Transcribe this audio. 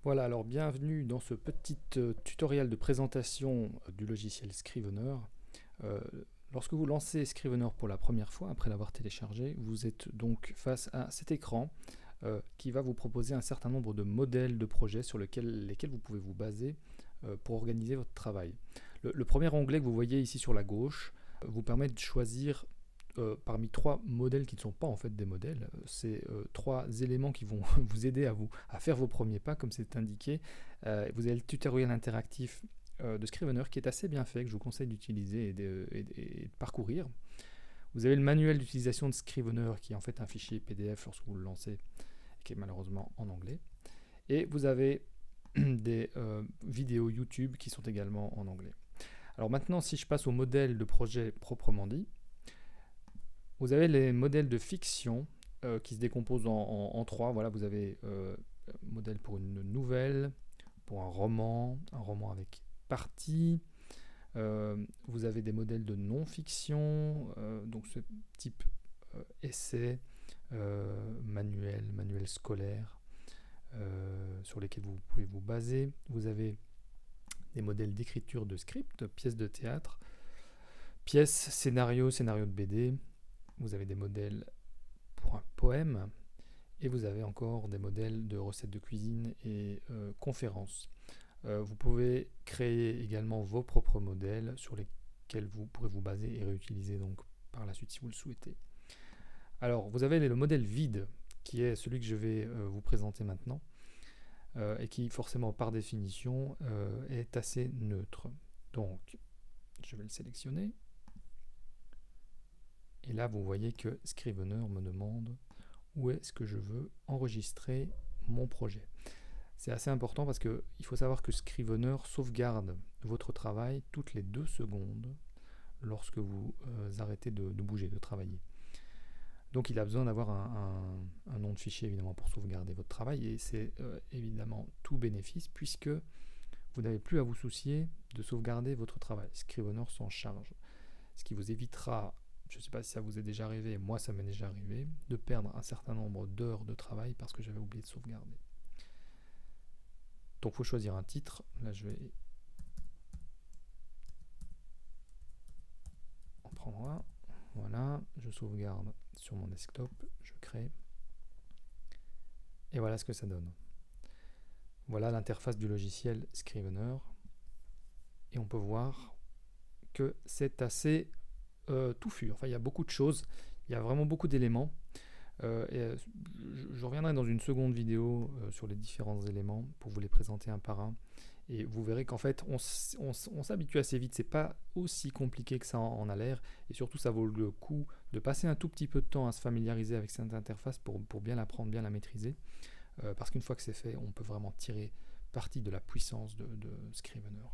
Voilà, alors bienvenue dans ce petit tutoriel de présentation du logiciel Scrivener. Euh, Lorsque vous lancez Scrivener pour la première fois, après l'avoir téléchargé, vous êtes donc face à cet écran qui va vous proposer un certain nombre de modèles de projets sur lesquels vous pouvez vous baser pour organiser votre travail. Le premier onglet que vous voyez ici sur la gauche vous permet de choisir parmi trois modèles qui ne sont pas en fait des modèles. C'est trois éléments qui vont vous aider à faire vos premiers pas, comme c'est indiqué. Vous avez le tutoriel interactif de Scrivener qui est assez bien fait, que je vous conseille d'utiliser et de parcourir. Vous avez le manuel d'utilisation de Scrivener qui est en fait un fichier PDF lorsque vous le lancez, qui est malheureusement en anglais. Et vous avez des vidéos YouTube qui sont également en anglais. Alors maintenant, si je passe au modèle de projet proprement dit, vous avez les modèles de fiction qui se décomposent en trois. Voilà, vous avez modèle pour une nouvelle, pour un roman avec partie. Vous avez des modèles de non-fiction, donc ce type essai, manuel scolaire, sur lesquels vous pouvez vous baser. Vous avez des modèles d'écriture de script, pièces de théâtre, pièces, scénario de BD. Vous avez des modèles pour un poème et vous avez encore des modèles de recettes de cuisine et conférences. Vous pouvez créer également vos propres modèles sur lesquels vous pourrez vous baser et réutiliser donc par la suite si vous le souhaitez. Alors vous avez le modèle vide qui est celui que je vais vous présenter maintenant et qui forcément par définition est assez neutre. Donc je vais le sélectionner. Et là, vous voyez que Scrivener me demande où est-ce que je veux enregistrer mon projet. C'est assez important parce qu'il faut savoir que Scrivener sauvegarde votre travail toutes les 2 secondes lorsque vous arrêtez de bouger, de travailler. Donc il a besoin d'avoir un nom de fichier évidemment pour sauvegarder votre travail et c'est évidemment tout bénéfice puisque vous n'avez plus à vous soucier de sauvegarder votre travail. Scrivener s'en charge. Ce qui vous évitera, je ne sais pas si ça vous est déjà arrivé, moi ça m'est déjà arrivé, de perdre un certain nombre d'heures de travail parce que j'avais oublié de sauvegarder. Donc il faut choisir un titre. Là je vais en prendre un. Voilà, je sauvegarde sur mon desktop, je crée. Et voilà ce que ça donne. Voilà l'interface du logiciel Scrivener. Et on peut voir que c'est assez touffu. Enfin, il y a beaucoup de choses, il y a vraiment beaucoup d'éléments. Je reviendrai dans une seconde vidéo sur les différents éléments pour vous les présenter un par un. Et vous verrez qu'en fait, on s'habitue assez vite. C'est pas aussi compliqué que ça en a l'air. Et surtout, ça vaut le coup de passer un tout petit peu de temps à se familiariser avec cette interface pour bien l'apprendre, bien la maîtriser. Parce qu'une fois que c'est fait, on peut vraiment tirer parti de la puissance de Scrivener.